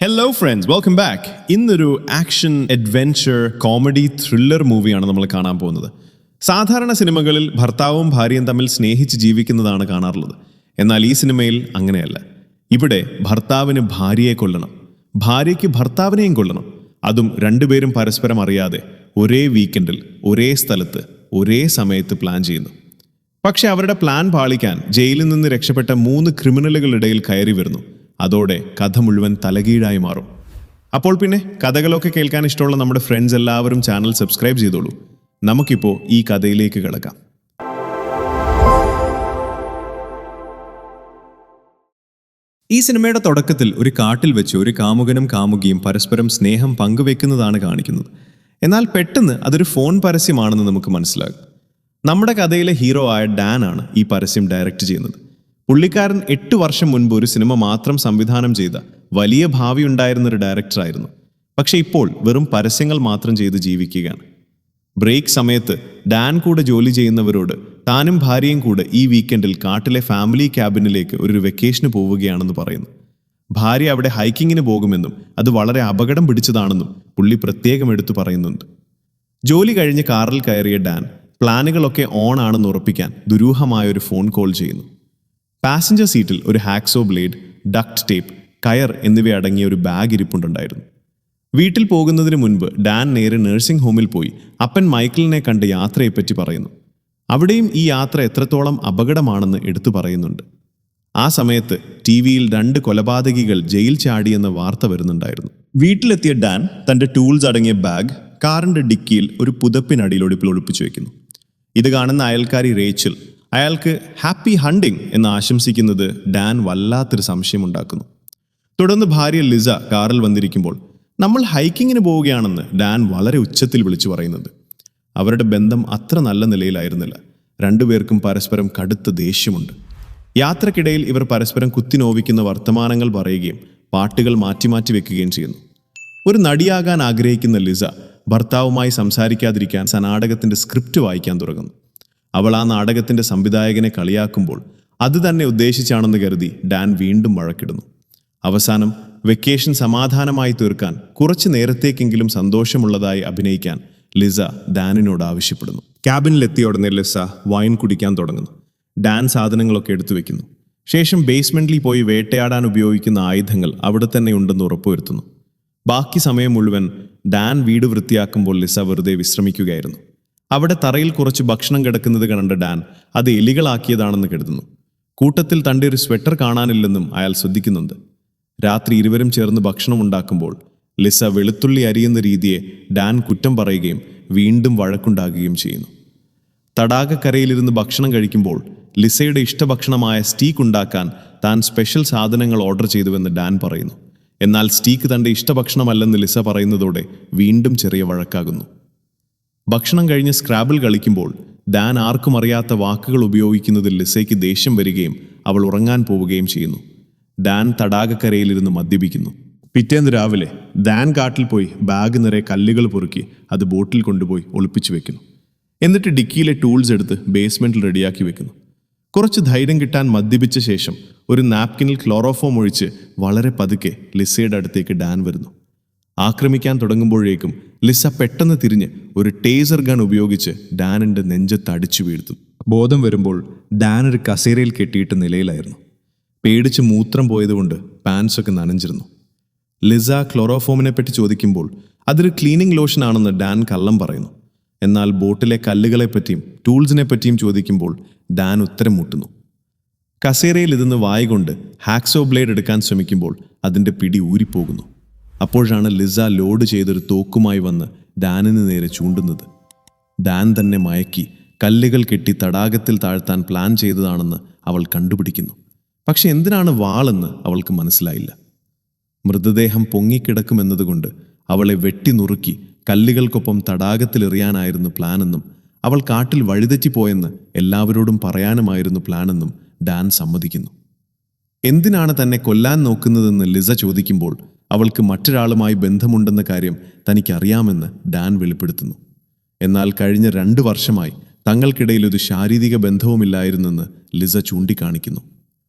Hello friends, welcome back. ഇന്നൊരു action adventure comedy thriller മൂവിയാണ് നമ്മൾ കാണാൻ പോകുന്നത്. സാധാരണ സിനിമകളിൽ ഭർത്താവും ഭാര്യയും തമ്മിൽ സ്നേഹിച്ച് ജീവിക്കുന്നതാണ് കാണാറുള്ളത്. എന്നാൽ ഈ സിനിമയിൽ അങ്ങനെയല്ല. ഇവിടെ ഭർത്താവിന് ഭാര്യയെ കൊല്ലണം, ഭാര്യയ്ക്ക് ഭർത്താവിനെയും കൊല്ലണം. അതും രണ്ടുപേരും പരസ്പരം അറിയാതെ ഒരേ വീക്കെൻഡിൽ ഒരേ സ്ഥലത്ത് ഒരേ സമയത്ത് പ്ലാൻ ചെയ്യുന്നു. പക്ഷെ അവരുടെ പ്ലാൻ പാളിക്കാൻ ജയിലിൽ നിന്ന് രക്ഷപ്പെട്ട 3 ക്രിമിനലുകളിടയിൽ കയറി വരുന്നു. അതോടെ കഥ മുഴുവൻ തലകീഴായി മാറും. അപ്പോൾ പിന്നെ കഥകളൊക്കെ കേൾക്കാൻ ഇഷ്ടമുള്ള നമ്മുടെ ഫ്രണ്ട്സ് എല്ലാവരും ചാനൽ സബ്സ്ക്രൈബ് ചെയ്തോളൂ. നമുക്കിപ്പോൾ ഈ കഥയിലേക്ക് കിടക്കാം. ഈ സിനിമയുടെ തുടക്കത്തിൽ ഒരു കാട്ടിൽ വെച്ച് ഒരു കാമുകനും കാമുകിയും പരസ്പരം സ്നേഹം പങ്കുവെക്കുന്നതാണ് കാണിക്കുന്നത്. എന്നാൽ പെട്ടെന്ന് അതൊരു ഫോൺ പരസ്യമാണെന്ന് നമുക്ക് മനസ്സിലാകും. നമ്മുടെ കഥയിലെ ഹീറോ ആയ ഡാൻ ആണ് ഈ പരസ്യം ഡയറക്റ്റ് ചെയ്യുന്നത്. പുള്ളിക്കാരൻ 8 വർഷം മുൻപ് ഒരു സിനിമ മാത്രം സംവിധാനം ചെയ്ത വലിയ ഭാവി ഉണ്ടായിരുന്നൊരു ഡയറക്ടറായിരുന്നു. പക്ഷെ ഇപ്പോൾ വെറും പരസ്യങ്ങൾ മാത്രം ചെയ്ത് ജീവിക്കുകയാണ്. ബ്രേക്ക് സമയത്ത് ഡാൻ കൂടെ ജോലി ചെയ്യുന്നവരോട് താനും ഭാര്യയും കൂടെ ഈ വീക്കെൻഡിൽ കാട്ടിലെ ഫാമിലി ക്യാബിനിലേക്ക് ഒരു വെക്കേഷന് പോവുകയാണെന്ന് പറയുന്നു. ഭാര്യ അവിടെ ഹൈക്കിങ്ങിന് പോകുമെന്നും അത് വളരെ അപകടം പിടിച്ചതാണെന്നും പുള്ളി പ്രത്യേകം എടുത്തു പറയുന്നുണ്ട്. ജോലി കഴിഞ്ഞ് കാറിൽ കയറിയ ഡാൻ പ്ലാനുകളൊക്കെ ഓൺ ആണെന്ന് ഉറപ്പിക്കാൻ ദുരൂഹമായൊരു ഫോൺ കോൾ ചെയ്യുന്നു. പാസഞ്ചർ സീറ്റിൽ ഒരു ഹാക്സോ ബ്ലേഡ്, ഡക്ട് ടേപ്പ്, കയർ എന്നിവ അടങ്ങിയ ഒരു ബാഗ് ഇരിപ്പുണ്ടായിരുന്നു. വീട്ടിൽ പോകുന്നതിന് മുൻപ് ഡാൻ നേരെ നഴ്സിംഗ് ഹോമിൽ പോയി അപ്പൻ മൈക്കിളിനെ കണ്ട് യാത്രയെപ്പറ്റി പറയുന്നു. അവിടെയും ഈ യാത്ര എത്രത്തോളം അപകടമാണെന്ന് എടുത്തു പറയുന്നുണ്ട്. ആ സമയത്ത് TV-യിൽ 2 കൊലപാതകികൾ ജയിൽ ചാടിയെന്ന വാർത്ത വരുന്നുണ്ടായിരുന്നു. വീട്ടിലെത്തിയ ഡാൻ തൻ്റെ ടൂൾസ് അടങ്ങിയ ബാഗ് കാറിൻ്റെ ഡിക്കിയിൽ ഒരു പുതപ്പിനടിയിൽ ഒളിപ്പിച്ചു വയ്ക്കുന്നു. ഇത് കാണുന്ന അയൽക്കാരി റേച്ചൽ അയാൾക്ക് ഹാപ്പി ഹണ്ടിങ് എന്ന് ആശംസിക്കുന്നത് ഡാൻ വല്ലാത്തൊരു സംശയമുണ്ടാക്കുന്നു. തുടർന്ന് ഭാര്യ ലിസ കാറിൽ വന്നിരിക്കുമ്പോൾ നമ്മൾ ഹൈക്കിങ്ങിന് പോവുകയാണെന്ന് ഡാൻ വളരെ ഉച്ചത്തിൽ വിളിച്ചു പറയുന്നത്. അവരുടെ ബന്ധം അത്ര നല്ല നിലയിലായിരുന്നില്ല. രണ്ടുപേർക്കും പരസ്പരം കടുത്ത ദേഷ്യമുണ്ട്. യാത്രക്കിടയിൽ ഇവർ പരസ്പരം കുത്തിനോവിക്കുന്ന വർത്തമാനങ്ങൾ പറയുകയും പാട്ടുകൾ മാറ്റി വെക്കുകയും ചെയ്യുന്നു. ഒരു നടിയാകാൻ ആഗ്രഹിക്കുന്ന ലിസ ഭർത്താവുമായി സംസാരിക്കാതിരിക്കാൻ നാടകത്തിൻ്റെ സ്ക്രിപ്റ്റ് വായിക്കാൻ തുടങ്ങുന്നു. അവൾ ആ നാടകത്തിൻ്റെ സംവിധായകനെ കളിയാക്കുമ്പോൾ അത് തന്നെ ഉദ്ദേശിച്ചാണെന്ന് കരുതി ഡാൻ വീണ്ടും വഴക്കിടുന്നു. അവസാനം വെക്കേഷൻ സമാധാനമായി തീർക്കാൻ കുറച്ചു നേരത്തേക്കെങ്കിലും സന്തോഷമുള്ളതായി അഭിനയിക്കാൻ ലിസ ഡാനിനോട് ആവശ്യപ്പെടുന്നു. ക്യാബിനിലെത്തിയ ഉടനെ ലിസ വൈൻ കുടിക്കാൻ തുടങ്ങുന്നു. ഡാൻ സാധനങ്ങളൊക്കെ എടുത്തു വെക്കുന്നു. ശേഷം ബേസ്മെന്റിൽ പോയി വേട്ടയാടാൻ ഉപയോഗിക്കുന്ന ആയുധങ്ങൾ അവിടെ തന്നെ ഉണ്ടെന്ന് ഉറപ്പുവരുത്തുന്നു. ബാക്കി സമയം മുഴുവൻ ഡാൻ വീട് വൃത്തിയാക്കുമ്പോൾ ലിസ വെറുതെ വിശ്രമിക്കുകയായിരുന്നു. അവിടെ തറയിൽ കുറച്ച് ഭക്ഷണം കിടക്കുന്നത് കണ്ട ഡാൻ അത് എലികളാക്കിയതാണെന്ന് കരുതുന്നു. കൂട്ടത്തിൽ തൻ്റെ ഒരു സ്വെറ്റർ കാണാനില്ലെന്നും അയാൾ ശ്രദ്ധിക്കുന്നുണ്ട്. രാത്രി ഇരുവരും ചേർന്ന് ഭക്ഷണം ഉണ്ടാക്കുമ്പോൾ ലിസ വെളുത്തുള്ളി അരിയുന്ന രീതിയെ ഡാൻ കുറ്റം പറയുകയും വീണ്ടും വഴക്കുണ്ടാകുകയും ചെയ്യുന്നു. തടാകക്കരയിലിരുന്ന് ഭക്ഷണം കഴിക്കുമ്പോൾ ലിസയുടെ ഇഷ്ടഭക്ഷണമായ സ്റ്റീക്ക് ഉണ്ടാക്കാൻ താൻ സ്പെഷ്യൽ സാധനങ്ങൾ ഓർഡർ ചെയ്തുവെന്ന് ഡാൻ പറയുന്നു. എന്നാൽ സ്റ്റീക്ക് തൻ്റെ ഇഷ്ടഭക്ഷണമല്ലെന്ന് ലിസ പറയുന്നതോടെ വീണ്ടും ചെറിയ വഴക്കാകുന്നു. ഭക്ഷണം കഴിഞ്ഞ് സ്ക്രാബിൾ കളിക്കുമ്പോൾ ഡാൻ ആർക്കും അറിയാത്ത വാക്കുകൾ ഉപയോഗിക്കുന്നതിൽ ലിസയ്ക്ക് ദേഷ്യം വരികയും അവൾ ഉറങ്ങാൻ പോവുകയും ചെയ്യുന്നു. ഡാൻ തടാകക്കരയിലിരുന്ന് മദ്യപിക്കുന്നു. പിറ്റേന്ന് രാവിലെ ഡാൻ കാട്ടിൽ പോയി ബാഗ് നിറയെ കല്ലുകൾ പൊറുക്കി അത് ബോട്ടിൽ കൊണ്ടുപോയി ഒളിപ്പിച്ചു വെക്കുന്നു. എന്നിട്ട് ഡിക്കിയിലെ ടൂൾസ് എടുത്ത് ബേസ്മെന്റിൽ റെഡിയാക്കി വെക്കുന്നു. കുറച്ച് ധൈര്യം കിട്ടാൻ മദ്യപിച്ച ശേഷം ഒരു നാപ്കിനിൽ ക്ലോറോഫോം ഒഴിച്ച് വളരെ പതുക്കെ ലിസയുടെ അടുത്തേക്ക് ഡാൻ വരുന്നു. ആക്രമിക്കാൻ തുടങ്ങുമ്പോഴേക്കും ലിസ പെട്ടെന്ന് തിരിഞ്ഞ് ഒരു ടേസർ ഗൺ ഉപയോഗിച്ച് ഡാനിൻ്റെ നെഞ്ചത്ത് അടിച്ചു വീഴ്ത്തും. ബോധം വരുമ്പോൾ ഡാൻ ഒരു കസേരയിൽ കെട്ടിയിട്ട് നിലയിലായിരുന്നു. പേടിച്ച് മൂത്രം പോയതുകൊണ്ട് പാൻസൊക്കെ നനഞ്ഞിരുന്നു. ലിസ ക്ലോറോഫോമിനെ പറ്റി ചോദിക്കുമ്പോൾ അതൊരു ക്ലീനിങ് ലോഷൻ ആണെന്ന് ഡാൻ കള്ളം പറയുന്നു. എന്നാൽ ബോട്ടിലെ കല്ലുകളെപ്പറ്റിയും ടൂൾസിനെ പറ്റിയും ചോദിക്കുമ്പോൾ ഡാൻ ഉത്തരം മുട്ടുന്നു. കസേരയിൽ ഇരുന്ന് വായ കൊണ്ട് ഹാക്സോ ബ്ലേഡ് എടുക്കാൻ ശ്രമിക്കുമ്പോൾ അതിൻ്റെ പിടി ഊരിപ്പോകുന്നു. അപ്പോഴാണ് ലിസ ലോഡ് ചെയ്തൊരു തോക്കുമായി വന്ന് ഡാനിന് നേരെ ചൂണ്ടുന്നത്. ഡാൻ തന്നെ മയക്കി കല്ലുകൾ കെട്ടി തടാകത്തിൽ താഴ്ത്താൻ പ്ലാൻ ചെയ്തതാണെന്ന് അവൾ കണ്ടുപിടിക്കുന്നു. പക്ഷെ എന്തിനാണ് വാളെന്ന് അവൾക്ക് മനസ്സിലായില്ല. മൃതദേഹം പൊങ്ങിക്കിടക്കുമെന്നതുകൊണ്ട് അവളെ വെട്ടി നുറുക്കി കല്ലുകൾക്കൊപ്പം തടാകത്തിലെറിയാനായിരുന്നു പ്ലാനെന്നും അവൾ കാട്ടിൽ വഴിതെറ്റിപ്പോയെന്ന് എല്ലാവരോടും പറയാനുമായിരുന്നു പ്ലാനെന്നും ഡാൻ സമ്മതിക്കുന്നു. എന്തിനാണ് തന്നെ കൊല്ലാൻ നോക്കുന്നതെന്ന് ലിസ ചോദിക്കുമ്പോൾ അവൾക്ക് മറ്റൊരാളുമായി ബന്ധമുണ്ടെന്ന കാര്യം തനിക്കറിയാമെന്ന് ഡാൻ വെളിപ്പെടുത്തുന്നു. എന്നാൽ കഴിഞ്ഞ 2 വർഷമായി തങ്ങൾക്കിടയിൽ ഒരു ശാരീരിക ബന്ധവുമില്ലായിരുന്നെന്ന് ലിസ ചൂണ്ടിക്കാണിക്കുന്നു.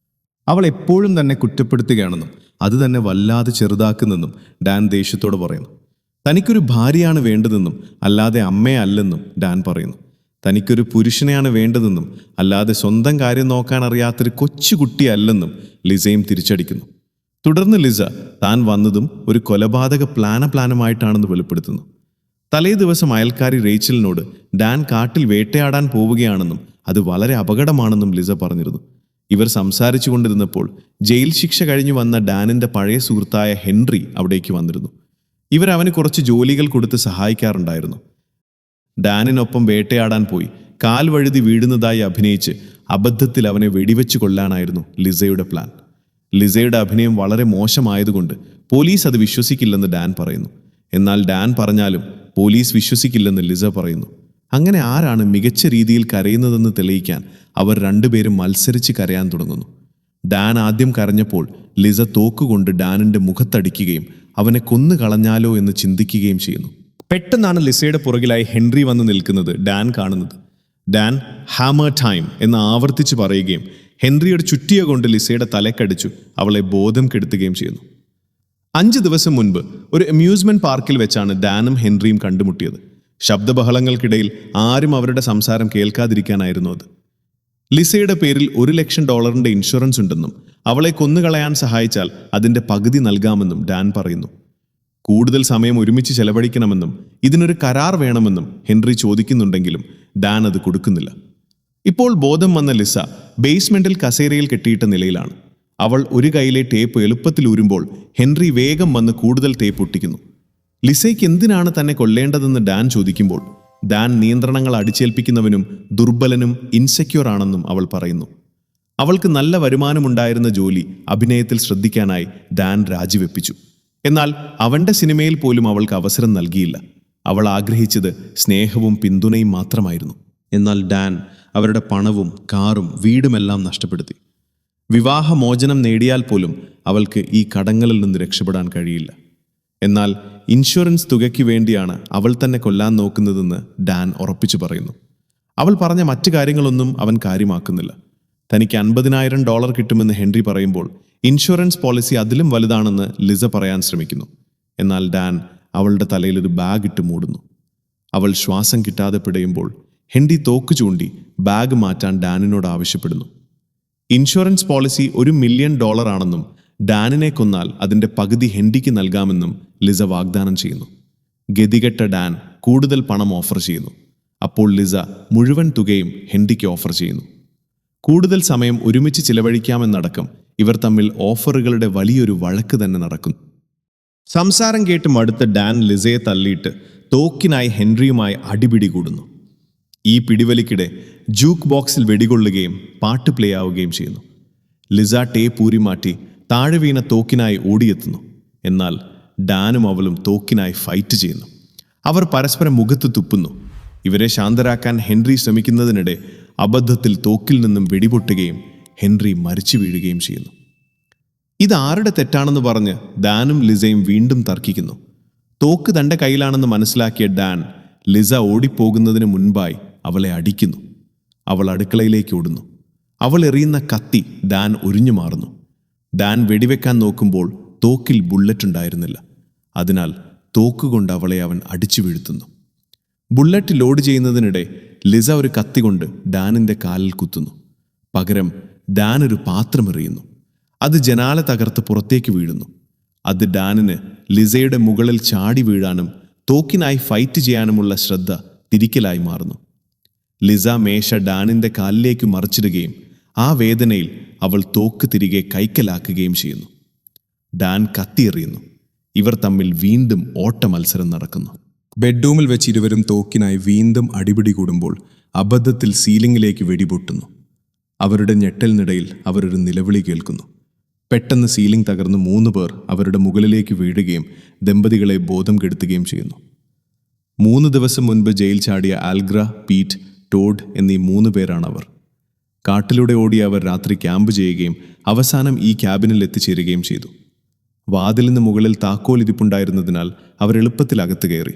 അവൾ എപ്പോഴും തന്നെ കുറ്റപ്പെടുത്തുകയാണെന്നും അത് തന്നെ വല്ലാതെ ചെറുതാക്കുന്നെന്നും ഡാൻ ദേഷ്യത്തോട് പറയുന്നു. തനിക്കൊരു ഭാര്യയാണ് വേണ്ടതെന്നും അല്ലാതെ അമ്മയെ അല്ലെന്നും ഡാൻ പറയുന്നു. തനിക്കൊരു പുരുഷനെയാണ് വേണ്ടതെന്നും അല്ലാതെ സ്വന്തം കാര്യം നോക്കാൻ അറിയാത്തൊരു കൊച്ചുകുട്ടിയല്ലെന്നും ലിസയും തിരിച്ചടിക്കുന്നു. തുടർന്ന് ലിസ താൻ വന്നതും ഒരു കൊലപാതക പ്ലാനുമായിട്ടാണെന്ന് വെളിപ്പെടുത്തുന്നു. തലേ ദിവസം അയൽക്കാരി റേച്ചലിനോട് ഡാൻ കാട്ടിൽ വേട്ടയാടാൻ പോവുകയാണെന്നും അത് വളരെ അപകടമാണെന്നും ലിസ പറഞ്ഞിരുന്നു. ഇവർ സംസാരിച്ചു കൊണ്ടിരുന്നപ്പോൾ ജയിൽ ശിക്ഷ കഴിഞ്ഞു വന്ന ഡാനിന്റെ പഴയ സുഹൃത്തായ ഹെൻറി അവിടേക്ക് വന്നിരുന്നു. ഇവർ അവന് കുറച്ച് ജോലികൾ കൊടുത്ത് സഹായിക്കാറുണ്ടായിരുന്നു. ഡാനിനൊപ്പം വേട്ടയാടാൻ പോയി കാൽ വഴുതി വീഴുന്നതായി അഭിനയിച്ച് അബദ്ധത്തിൽ അവനെ വെടിവെച്ച് കൊല്ലാനായിരുന്നു ലിസയുടെ പ്ലാൻ. ലിസയുടെ അഭിനയം വളരെ മോശമായതുകൊണ്ട് പോലീസ് അത് വിശ്വസിക്കില്ലെന്ന് ഡാൻ പറയുന്നു. എന്നാൽ ഡാൻ പറഞ്ഞാലും പോലീസ് വിശ്വസിക്കില്ലെന്ന് ലിസ പറയുന്നു. അങ്ങനെ ആരാണ് മികച്ച രീതിയിൽ കരയുന്നതെന്ന് തെളിയിക്കാൻ അവർ രണ്ടുപേരും മത്സരിച്ച് കരയാൻ തുടങ്ങുന്നു. ഡാൻ ആദ്യം കരഞ്ഞപ്പോൾ ലിസ തോക്കുകൊണ്ട് ഡാനിന്റെ മുഖത്തടിക്കുകയും അവനെ കൊന്നു കളഞ്ഞാലോ എന്ന് ചിന്തിക്കുകയും ചെയ്യുന്നു. പെട്ടെന്നാണ് ലിസയുടെ പുറകിലായി ഹെൻറി വന്ന് നിൽക്കുന്നത് ഡാൻ കാണുന്നത്. ഡാൻ ഹാമർ ടൈം എന്ന് ആവർത്തിച്ച് പറയുകയും ഹെൻറിയുടെ ചുറ്റിയ കൊണ്ട് ലിസയുടെ തലക്കടിച്ചു അവളെ ബോധം കെടുത്തുകയും ചെയ്യുന്നു. 5 ദിവസം മുൻപ് ഒരു അമ്യൂസ്മെന്റ് പാർക്കിൽ വെച്ചാണ് ഡാനും ഹെൻറിയും കണ്ടുമുട്ടിയത്. ശബ്ദബഹളങ്ങൾക്കിടയിൽ ആരും അവരുടെ സംസാരം കേൾക്കാതിരിക്കാനായിരുന്നു അത്. ലിസയുടെ പേരിൽ $1,00,000 ഇൻഷുറൻസ് ഉണ്ടെന്നും അവളെ കൊന്നുകളയാൻ സഹായിച്ചാൽ അതിന്റെ പകുതി നൽകാമെന്നും ഡാൻ പറയുന്നു. കൂടുതൽ സമയം ഒരുമിച്ച് ചെലവഴിക്കണമെന്നും ഇതിനൊരു കരാർ വേണമെന്നും ഹെൻറി ചോദിക്കുന്നുണ്ടെങ്കിലും ഡാൻ അത് കൊടുക്കുന്നില്ല. ഇപ്പോൾ ബോധം വന്ന ലിസ ബേസ്മെന്റിൽ കസേരയിൽ കെട്ടിയിട്ട നിലയിലാണ്. അവൾ ഒരു കൈയിലെ ടേപ്പ് എളുപ്പത്തിൽ ഊരുമ്പോൾ ഹെൻറി വേഗം വന്ന് കൂടുതൽ ടേപ്പ് ഒട്ടിക്കുന്നു. ലിസയ്ക്ക് എന്തിനാണ് തന്നെ കൊല്ലേണ്ടതെന്ന് ഡാൻ ചോദിക്കുമ്പോൾ ഡാൻ നിയന്ത്രണങ്ങൾ അടിച്ചേൽപ്പിക്കുന്നവനും ദുർബലനും ഇൻസെക്യൂർ ആണെന്നും അവൾ പറയുന്നു. അവൾക്ക് നല്ല വരുമാനമുണ്ടായിരുന്ന ജോലി അഭിനയത്തിൽ ശ്രദ്ധിക്കാനായി ഡാൻ രാജിവെപ്പിച്ചു. എന്നാൽ അവന്റെ സിനിമയിൽ പോലും അവൾക്ക് അവസരം നൽകിയില്ല. അവൾ ആഗ്രഹിച്ചത് സ്നേഹവും പിന്തുണയും മാത്രമായിരുന്നു. എന്നാൽ ഡാൻ അവരുടെ പണവും കാറും വീടുമെല്ലാം നഷ്ടപ്പെടുത്തി. വിവാഹമോചനം നേടിയാൽ പോലും അവൾക്ക് ഈ കടങ്ങളിൽ നിന്ന് രക്ഷപ്പെടാൻ കഴിയില്ല. എന്നാൽ ഇൻഷുറൻസ് തുകയ്ക്ക് വേണ്ടിയാണ് അവൾ തന്നെ കൊല്ലാൻ നോക്കുന്നതെന്ന് ഡാൻ ഉറപ്പിച്ചു പറയുന്നു. അവൾ പറഞ്ഞ മറ്റു കാര്യങ്ങളൊന്നും അവൻ കാര്യമാക്കുന്നില്ല. തനിക്ക് $50,000 കിട്ടുമെന്ന് ഹെൻറി പറയുമ്പോൾ ഇൻഷുറൻസ് പോളിസി അതിലും വലുതാണെന്ന് ലിസ പറയാൻ ശ്രമിക്കുന്നു. എന്നാൽ ഡാൻ അവളുടെ തലയിൽ ഒരു ബാഗ് ഇട്ട് മൂടുന്നു. അവൾ ശ്വാസം കിട്ടാതെ പിടയുമ്പോൾ ഹെൻറി തോക്ക് ചൂണ്ടി ബാഗ് മാറ്റാൻ ഡാനിനോട് ആവശ്യപ്പെടുന്നു. ഇൻഷുറൻസ് പോളിസി $1 മില്യൺ ആണെന്നും ഡാനിനെ കൊന്നാൽ അതിന്റെ പകുതി ഹെൻറിക്ക് നൽകാമെന്നും ലിസ വാഗ്ദാനം ചെയ്യുന്നു. ഗതികെട്ട ഡാൻ കൂടുതൽ പണം ഓഫർ ചെയ്യുന്നു. അപ്പോൾ ലിസ മുഴുവൻ തുകയും ഹെൻറിക്ക് ഓഫർ ചെയ്യുന്നു. കൂടുതൽ സമയം ഒരുമിച്ച് ചിലവഴിക്കാമെന്നടക്കം ഇവർ തമ്മിൽ ഓഫറുകളുടെ വലിയൊരു വഴക്ക് തന്നെ നടക്കുന്നു. സംസാരം കേട്ട് മടുത്ത ഡാൻ ലിസയെ തള്ളിയിട്ട് തോക്കിനായി ഹെൻറിയുമായി അടിപിടി കൂടുന്നു. ഈ പിടിവലിക്കിടെ ജൂക്ക് ബോക്സിൽ വെടികൊള്ളുകയും പാട്ട് പ്ലേ ആവുകയും ചെയ്യുന്നു. ലിസ ടേപ്പ് ഊരി മാറ്റി താഴെ വീണ തോക്കിനായി ഓടിയെത്തുന്നു. എന്നാൽ ഡാനും അവളും തോക്കിനായി ഫൈറ്റ് ചെയ്യുന്നു. അവർ പരസ്പരം മുഖത്ത് തുപ്പുന്നു. ഇവരെ ശാന്തരാക്കാൻ ഹെൻറി ശ്രമിക്കുന്നതിനിടെ അബദ്ധത്തിൽ തോക്കിൽ നിന്നും വെടിപൊട്ടുകയും ഹെൻറി മരിച്ചു വീഴുകയും ചെയ്യുന്നു. ഇതാരുടെ തെറ്റാണെന്ന് പറഞ്ഞ് ഡാനും ലിസയും വീണ്ടും തർക്കിക്കുന്നു. തോക്ക് തൻ്റെ കയ്യിലാണെന്ന് മനസ്സിലാക്കിയ ഡാൻ ലിസ ഓടിപ്പോകുന്നതിന് മുൻപായി അവളെ അടിക്കുന്നു. അവൾ അടുക്കളയിലേക്ക് ഓടുന്നു. അവൾ എറിയുന്ന കത്തി ഡാൻ ഒരിഞ്ഞു മാറുന്നു. ഡാൻ വെടിവെക്കാൻ നോക്കുമ്പോൾ തോക്കിൽ ബുള്ളറ്റ് ഉണ്ടായിരുന്നില്ല. അതിനാൽ തോക്കുകൊണ്ട് അവളെ അവൻ അടിച്ചു വീഴ്ത്തുന്നു. ബുള്ളറ്റ് ലോഡ് ചെയ്യുന്നതിനിടെ ലിസ ഒരു കത്തി കൊണ്ട് ഡാനിന്റെ കാലിൽ കുത്തുന്നു. പകരം ഡാൻ ഒരു പാത്രം എറിയുന്നു. അത് ജനാല തകർത്ത് പുറത്തേക്ക് വീഴുന്നു. അത് ഡാനിന് ലിസയുടെ മുകളിൽ ചാടി വീഴാനും തോക്കിനായി ഫൈറ്റ് ചെയ്യാനുമുള്ള ശ്രദ്ധ തിരിക്കലായി മാറുന്നു. ലിസ മേശ ഡാനിന്റെ കാലിലേക്ക് മറിച്ചിടുകയും ആ വേദനയിൽ അവൾ തോക്ക് തിരികെ കൈക്കലാക്കുകയും ചെയ്യുന്നു. ഡാൻ കത്തിയെറിയുന്നു. ഇവർ തമ്മിൽ വീണ്ടും ഓട്ട മത്സരം നടക്കുന്നു. ബെഡ്റൂമിൽ വെച്ച് ഇരുവരും തോക്കിനായി വീണ്ടും അടിപിടി കൂടുമ്പോൾ അബദ്ധത്തിൽ സീലിംഗിലേക്ക് വെടിപൊട്ടുന്നു. അവരുടെ ഞെട്ടലിനിടയിൽ അവരൊരു നിലവിളി കേൾക്കുന്നു. പെട്ടെന്ന് സീലിംഗ് തകർന്ന് 3 പേർ അവരുടെ മുകളിലേക്ക് വീഴുകയും ദമ്പതികളെ ബോധം കെടുത്തുകയും ചെയ്യുന്നു. 3 ദിവസം മുൻപ് ജയിൽ ചാടിയ ആൽഗ്ര, പീറ്റ്, ടോഡ് എന്നീ 3 പേരാണവർ. കാട്ടിലൂടെ ഓടിയ അവർ രാത്രി ക്യാമ്പ് ചെയ്യുകയും അവസാനം ഈ ക്യാബിനിൽ എത്തിച്ചേരുകയും ചെയ്തു. വാതിലിന് മുകളിൽ താക്കോൽ ഇരിപ്പുണ്ടായിരുന്നതിനാൽ അവർ എളുപ്പത്തിൽ അകത്ത് കയറി.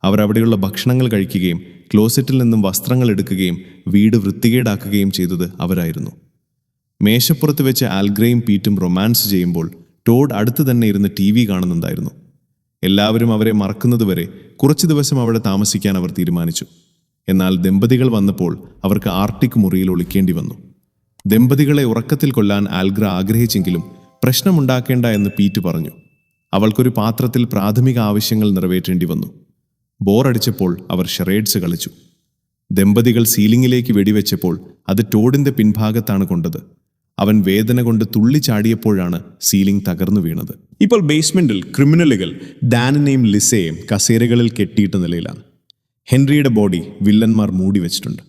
അവർ അവിടെയുള്ള ഭക്ഷണങ്ങൾ കഴിക്കുകയും ക്ലോസറ്റിൽ നിന്നും വസ്ത്രങ്ങൾ എടുക്കുകയും വീട് വൃത്തികേടാക്കുകയും ചെയ്തത് അവരായിരുന്നു. മേശപ്പുറത്ത് വെച്ച് ആൽഗ്രയും പീറ്റും റൊമാൻസ് ചെയ്യുമ്പോൾ ടോഡ് അടുത്ത് തന്നെ ഇരുന്ന് TV കാണുന്നുണ്ടായിരുന്നു. എല്ലാവരും അവരെ മറക്കുന്നതുവരെ കുറച്ചു ദിവസം അവിടെ താമസിക്കാൻ അവർ തീരുമാനിച്ചു. എന്നാൽ ദമ്പതികൾ വന്നപ്പോൾ അവർക്ക് ആർട്ടിക് മുറിയിൽ ഒളിക്കേണ്ടി വന്നു. ദമ്പതികളെ ഉറക്കത്തിൽ കൊല്ലാൻ ആൽഗ്ര ആഗ്രഹിച്ചെങ്കിലും പ്രശ്നമുണ്ടാക്കേണ്ട എന്ന് പീറ്റ് പറഞ്ഞു. അവൾക്കൊരു പാത്രത്തിൽ പ്രാഥമിക ആവശ്യങ്ങൾ നിറവേറ്റേണ്ടി വന്നു. ബോറടിച്ചപ്പോൾ അവർ ഷെറേഡ്സ് കളിച്ചു. ദമ്പതികൾ സീലിംഗിലേക്ക് വെടിവെച്ചപ്പോൾ അത് ടോഡിന്റെ പിൻഭാഗത്താണ് കൊണ്ടത്. അവൻ വേദന കൊണ്ട് തുള്ളിച്ചാടിയപ്പോഴാണ് സീലിംഗ് തകർന്നു വീണത്. ഇപ്പോൾ ബേസ്മെന്റിൽ ക്രിമിനലുകൾ ഡാനിനെയും ലിസയെയും കസേരകളിൽ കെട്ടിയിട്ട നിലയിലാണ്. ഹെൻറിയുടെ ബോഡി വില്ലന്മാർ മൂടിവെച്ചിട്ടുണ്ട്.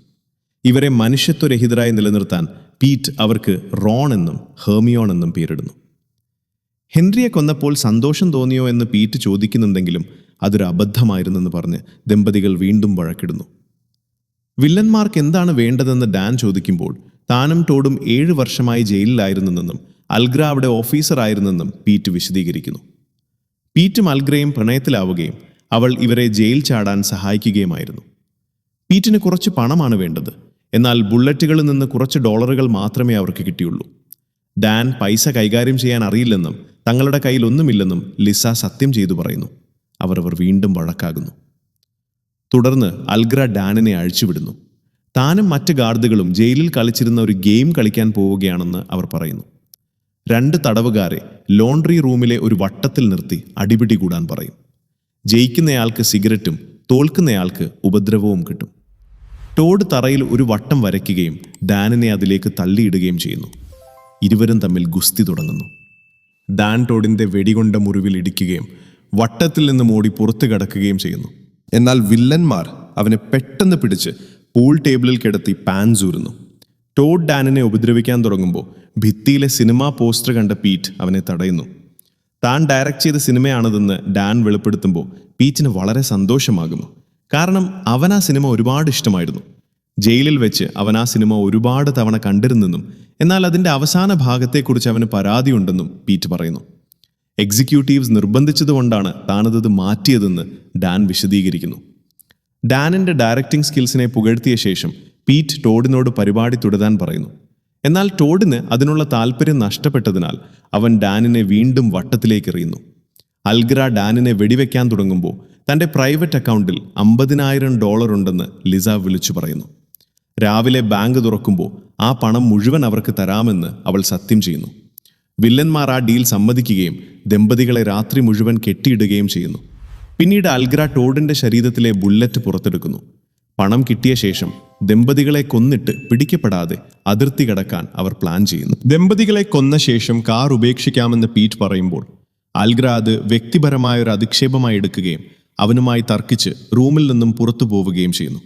ഇവരെ മനുഷ്യത്വരഹിതരായി നിലനിർത്താൻ പീറ്റ് അവർക്ക് റോൺ എന്നും ഹെർമിയോൺ എന്നും പേരിടുന്നു. ഹെൻറിയെ കൊന്നപ്പോൾ സന്തോഷം തോന്നിയോ എന്ന് പീറ്റ് ചോദിക്കുന്നുണ്ടെങ്കിലും അതൊരു അബദ്ധമായിരുന്നെന്ന് പറഞ്ഞ് ദമ്പതികൾ വീണ്ടും വഴക്കിടുന്നു. വില്ലന്മാർക്ക് എന്താണ് വേണ്ടതെന്ന് ഡാൻ ചോദിക്കുമ്പോൾ താനും ടോഡും 7 വർഷമായി ജയിലിലായിരുന്നെന്നും അൽഗ്ര അവിടെ ഓഫീസറായിരുന്നെന്നും പീറ്റ് വിശദീകരിക്കുന്നു. പീറ്റും അൽഗ്രയും പ്രണയത്തിലാവുകയും അവൾ ഇവരെ ജയിൽ ചാടാൻ സഹായിക്കുകയുമായിരുന്നു. പീറ്റിന് കുറച്ച് പണമാണ് വേണ്ടത്. എന്നാൽ ബുള്ളറ്റുകളിൽ നിന്ന് കുറച്ച് ഡോളറുകൾ മാത്രമേ അവർക്ക് കിട്ടിയുള്ളൂ. ഡാൻ പൈസ കൈകാര്യം ചെയ്യാൻ അറിയില്ലെന്നും തങ്ങളുടെ കയ്യിൽ ഒന്നുമില്ലെന്നും ലിസ സത്യം ചെയ്തു പറയുന്നു. അവർ വീണ്ടും വഴക്കാകുന്നു. തുടർന്ന് അൽഗ്ര ഡാനിനെ അഴിച്ചുവിടുന്നു. താനും മറ്റ് ഗാർഡുകളും ജയിലിൽ കളിച്ചിരുന്ന ഒരു ഗെയിം കളിക്കാൻ പോവുകയാണെന്ന് അവർ പറയുന്നു. 2 തടവുകാരെ ലോണ്ടറി റൂമിലെ ഒരു വട്ടത്തിൽ നിർത്തി അടിപിടി കൂടാൻ പറയും. ജയിക്കുന്നയാൾക്ക് സിഗരറ്റും തോൽക്കുന്നയാൾക്ക് ഉപദ്രവവും കിട്ടും. ടോഡ് തറയിൽ ഒരു വട്ടം വരയ്ക്കുകയും ഡാനിനെ അതിലേക്ക് തള്ളിയിടുകയും ചെയ്യുന്നു. ഇരുവരും തമ്മിൽ ഗുസ്തി തുടങ്ങുന്നു. ഡാൻ ടോഡിന്റെ വെടികൊണ്ട മുറിവിൽ ഇടിക്കുകയും വട്ടത്തിൽ നിന്ന് ഓടി പുറത്തു കടക്കുകയും ചെയ്യുന്നു. എന്നാൽ വില്ലന്മാർ അവനെ പെട്ടെന്ന് പിടിച്ച് പൂൾ ടേബിളിൽ കിടത്തി പാൻസൂരുന്നു. ടോഡ് ഡാനിനെ ഉപദ്രവിക്കാൻ തുടങ്ങുമ്പോൾ ഭിത്തിയിലെ സിനിമാ പോസ്റ്റർ കണ്ട പീറ്റ് അവനെ തടയുന്നു. താൻ ഡയറക്റ്റ് ചെയ്ത സിനിമയാണതെന്ന് ഡാൻ വെളിപ്പെടുത്തുമ്പോൾ പീറ്റിന് വളരെ സന്തോഷമാകുന്നു. കാരണം അവൻ ആ സിനിമ ഒരുപാട് ഇഷ്ടമായിരുന്നു. ജയിലിൽ വെച്ച് അവൻ ആ സിനിമ ഒരുപാട് തവണ കണ്ടിരുന്നെന്നും എന്നാൽ അതിൻ്റെ അവസാന ഭാഗത്തെക്കുറിച്ച് അവന് പരാതിയുണ്ടെന്നും പീറ്റ് പറയുന്നു. എക്സിക്യൂട്ടീവ്സ് നിർബന്ധിച്ചതുകൊണ്ടാണ് താനത് മാറ്റിയതെന്ന് ഡാൻ വിശദീകരിക്കുന്നു. ഡാനിൻ്റെ ഡയറക്റ്റിംഗ് സ്കിൽസിനെ പുകഴ്ത്തിയ ശേഷം പീറ്റ് ടോഡിനോട് പരിപാടി തുടരാൻ പറയുന്നു. എന്നാൽ ടോഡിന് അതിനുള്ള താല്പര്യം നഷ്ടപ്പെട്ടതിനാൽ അവൻ ഡാനിനെ വീണ്ടും വട്ടത്തിലേക്ക് എറിയുന്നു. അൽഗ്ര ഡാനിനെ വെടിവെക്കാൻ തുടങ്ങുമ്പോൾ തൻ്റെ പ്രൈവറ്റ് അക്കൗണ്ടിൽ $50,000 ഉണ്ടെന്ന് ലിസ വിളിച്ചു പറയുന്നു. രാവിലെ ബാങ്ക് തുറക്കുമ്പോൾ ആ പണം മുഴുവൻ അവർക്ക് തരാമെന്ന് അവൾ സത്യം ചെയ്യുന്നു. വില്ലന്മാർ ആ ഡീൽ സമ്മതിക്കുകയും ദമ്പതികളെ രാത്രി മുഴുവൻ കെട്ടിയിടുകയും ചെയ്യുന്നു. പിന്നീട് അൽഗ്ര ടോഡിന്റെ ശരീരത്തിലെ ബുള്ളറ്റ് പുറത്തെടുക്കുന്നു. പണം കിട്ടിയ ശേഷം ദമ്പതികളെ കൊന്നിട്ട് പിടിക്കപ്പെടാതെ അതിർത്തി കടക്കാൻ അവർ പ്ലാൻ ചെയ്യുന്നു. ദമ്പതികളെ കൊന്ന ശേഷം കാർ ഉപേക്ഷിക്കാമെന്ന് പീറ്റ് പറയുമ്പോൾ അൽഗ്ര അത് വ്യക്തിപരമായ ഒരു അധിക്ഷേപമായി എടുക്കുകയും അവനുമായി തർക്കിച്ച് റൂമിൽ നിന്നും പുറത്തു പോവുകയും ചെയ്യുന്നു.